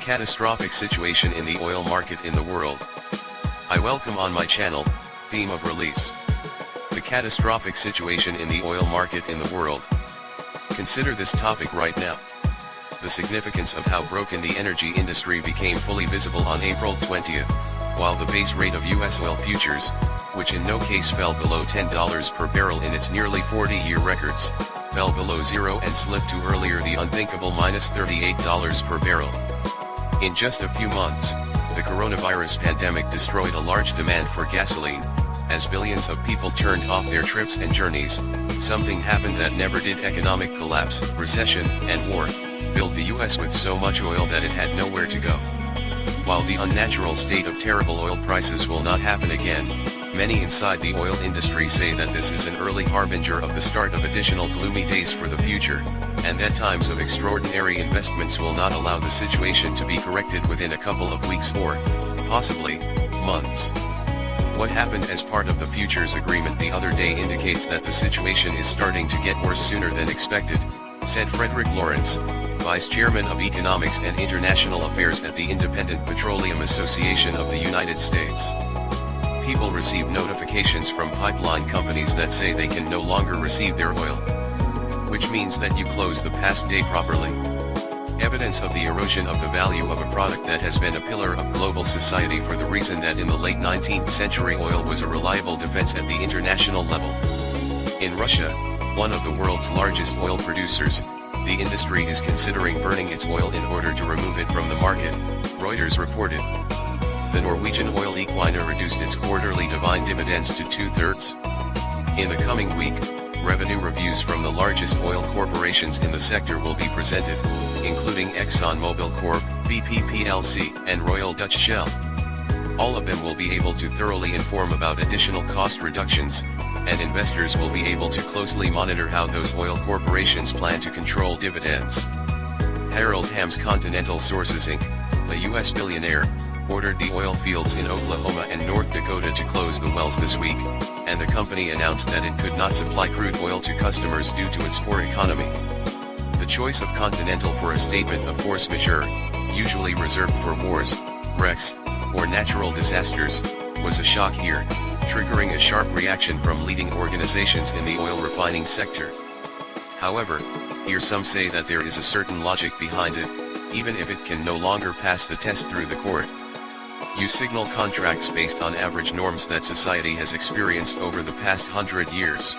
catastrophic situation in the oil market in the world. I welcome on my channel, theme of release. The catastrophic situation in the oil market in the world. Consider this topic right now. The significance of how broken the energy industry became fully visible on April 20th, while the base rate of US oil futures, which in no case fell below $10 per barrel in its nearly 40-year records, fell below zero and slipped to earlier the unthinkable -$38 per barrel. In just a few months, the coronavirus pandemic destroyed a large demand for gasoline. As billions of people turned off their trips and journeys, something happened that never did: economic collapse, recession, and war, filled the US with so much oil that it had nowhere to go. While the unnatural state of terrible oil prices will not happen again, many inside the oil industry say that this is an early harbinger of the start of additional gloomy days for the future, and that times of extraordinary investments will not allow the situation to be corrected within a couple of weeks or, possibly, months. What happened as part of the futures agreement the other day indicates that the situation is starting to get worse sooner than expected, said Frederick Lawrence, Vice Chairman of Economics and International Affairs at the Independent Petroleum Association of the United States. People receive notifications from pipeline companies that say they can no longer receive their oil. Which means that you close the past day properly. Evidence of the erosion of the value of a product that has been a pillar of global society for the reason that in the late 19th century oil was a reliable defense at the international level. In Russia, one of the world's largest oil producers, the industry is considering burning its oil in order to remove it from the market, Reuters reported. The Norwegian oil equiner reduced its quarterly divine dividends to 2/3. In the coming week, revenue reviews from the largest oil corporations in the sector will be presented, including ExxonMobil Corp, BP plc, and Royal Dutch Shell. All of them will be able to thoroughly inform about additional cost reductions, and investors will be able to closely monitor how those oil corporations plan to control dividends. Harold Hamm's Continental Sources Inc., a U.S. billionaire, ordered the oil fields in Oklahoma and North Dakota to close the wells this week, and the company announced that it could not supply crude oil to customers due to its poor economy. The choice of Continental for a statement of force majeure, usually reserved for wars, wrecks, or natural disasters, was a shock here, triggering a sharp reaction from leading organizations in the oil refining sector. However, here some say that there is a certain logic behind it, even if it can no longer pass the test through the court. You signal contracts based on average norms that society has experienced over the past 100 years.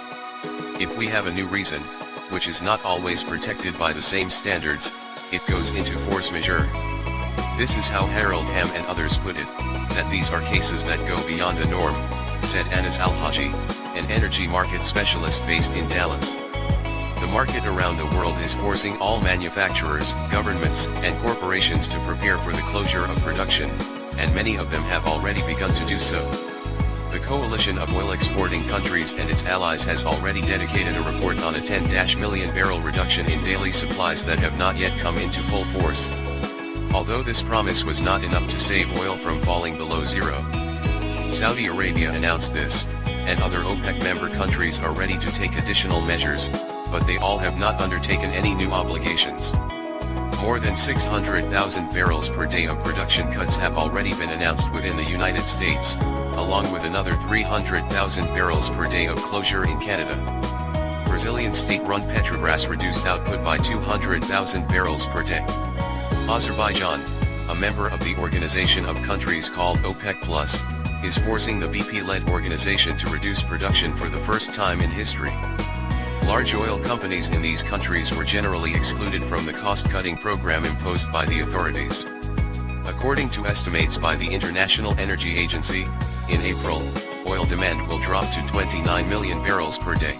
If we have a new reason, which is not always protected by the same standards, it goes into force majeure. This is how Harold Hamm and others put it, that these are cases that go beyond the norm, said Anas Al-Haji, an energy market specialist based in Dallas. The market around the world is forcing all manufacturers, governments, and corporations to prepare for the closure of production, and many of them have already begun to do so. The coalition of oil exporting countries and its allies has already dedicated a report on a 10 million barrel reduction in daily supplies that have not yet come into full force. Although this promise was not enough to save oil from falling below zero. Saudi Arabia announced this, and other OPEC member countries are ready to take additional measures, but they all have not undertaken any new obligations. More than 600,000 barrels per day of production cuts have already been announced within the United States, along with another 300,000 barrels per day of closure in Canada. Brazilian state-run Petrobras reduced output by 200,000 barrels per day. Azerbaijan, a member of the organization of countries called OPEC+, is forcing the BP-led organization to reduce production for the first time in history. Large oil companies in these countries were generally excluded from the cost-cutting program imposed by the authorities. According to estimates by the International Energy Agency, in April, oil demand will drop to 29 million barrels per day.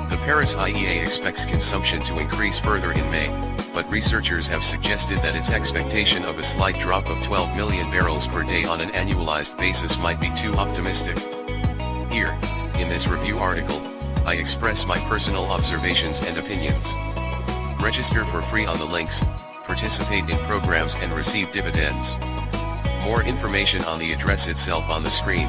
The Paris IEA expects consumption to increase further in May, but researchers have suggested that its expectation of a slight drop of 12 million barrels per day on an annualized basis might be too optimistic. Here, in this review article, I express my personal observations and opinions. Register for free on the links, participate in programs and receive dividends. More information on the address itself on the screen.